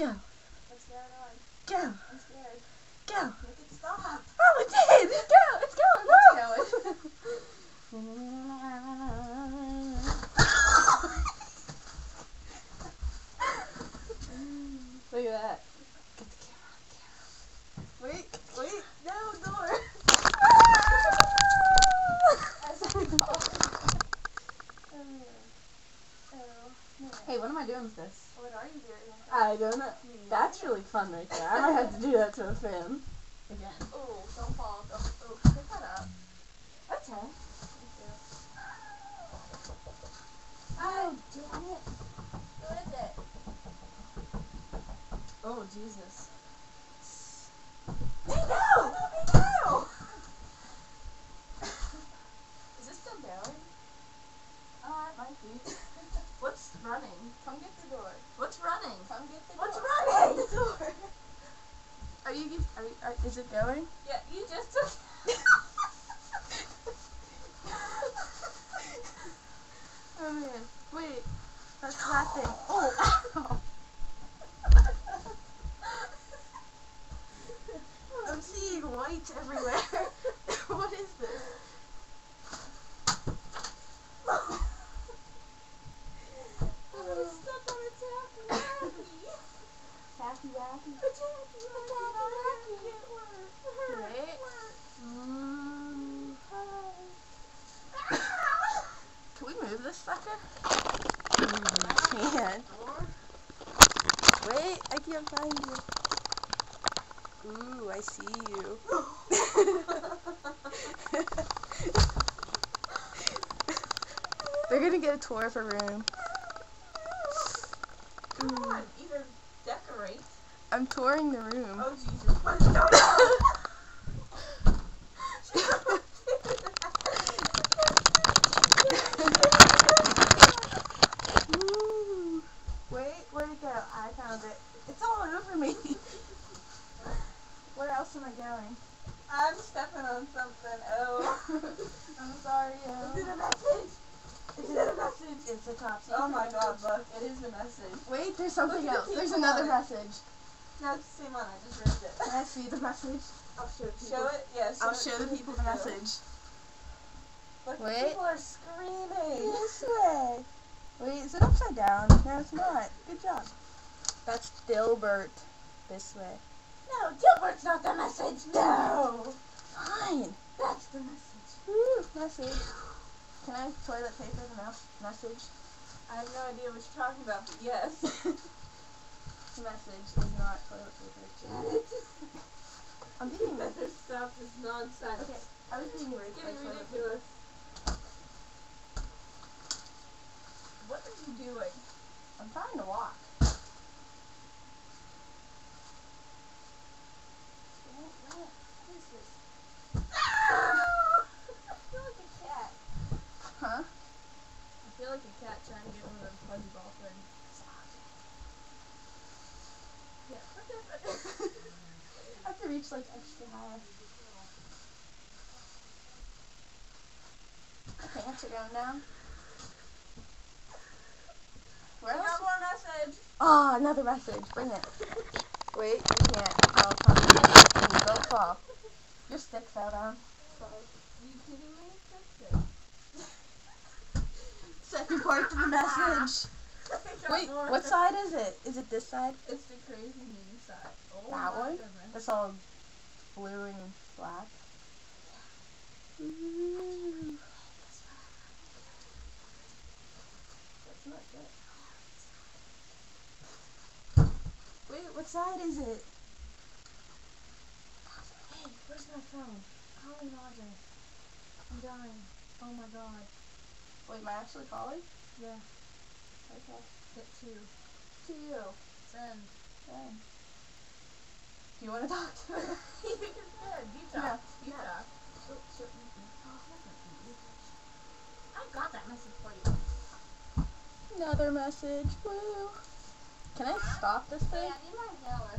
Go. What's going on? Go. I'm scared. Go. Make it stop. Oh, it did. Go. It's going. It's Look at that. Get the camera on the camera. Wait. No, door. Hey, what am I doing with this? What are you doing? I don't know. That's really fun right there. I might have to do that to a fan. Again. Oh, don't fall. Oh, pick that up. Okay. Oh, damn it. Who is it? Oh, Jesus. Hey, no! No! Is this still going? It might be. What's running? Come get the door. What's running? Come get the What's door. running? The door. Is it going? Yeah, you just took. Oh man. Wait. That's clapping. Oh, ow. I'm seeing white everywhere. What is this? Step on a taffy. Taffy wappy. Wait. Can we move this sucker? We can't. Wait, I can't find you. Ooh, I see you. They're gonna get a tour of her room. Come on, either decorate. I'm touring the room. Oh Jesus! What is going on? Ooh. Wait, where'd it go? I found it. It's all over me. Where else am I going? I'm stepping on something. Oh. I'm sorry. Is it a message? Is it a message? It's a top secret. Oh my God! Look, it is a message. Wait, there's something Look at else. the There's people another on it. message. No, it's the same one. I just ripped it. Can I see the message? I'll show people. Show it? Yeah. I'll show the people the message. Look, Wait. people are screaming. This way. Wait, is it upside down? No, it's not. Good job. That's Dilbert. This way. No, Gilbert's not the message. No. Fine. That's the message. Woo, message. Can I toilet paper the message? I have no idea what you're talking about, but yes. The message is not toilet paper. I'm being Better stop this nonsense. Okay, I was being raped by Getting toilet paper. ridiculous. What are you doing? I'm trying to walk. What is this? I feel like a cat. Huh? I feel like a cat trying to get one of those fuzzy ball things. Yeah. I have to reach like extra high. My pants are going down. Where else? One more message. Oh, another message. Bring it. Wait, you can't. Oh, come on. Don't fall. Your stick fell down. Are you kidding me? That's it. Second part to the message. Wait, what side is it? Is it this side? It's the crazy mean side. Oh That my one? goodness. That's all blue and black. Ooh. That's not good. Wait, what side is it? Hey, where's my phone? Call me Roger. I'm dying. Oh my God. Wait, am I actually calling? Yeah. Okay. Hit 2. To you. Send. Then. Do you want to talk to her? You can send. You talk. No. You talk. I got that message for you. Another message. Woo. Can I stop this Hey, thing? I need my yellow.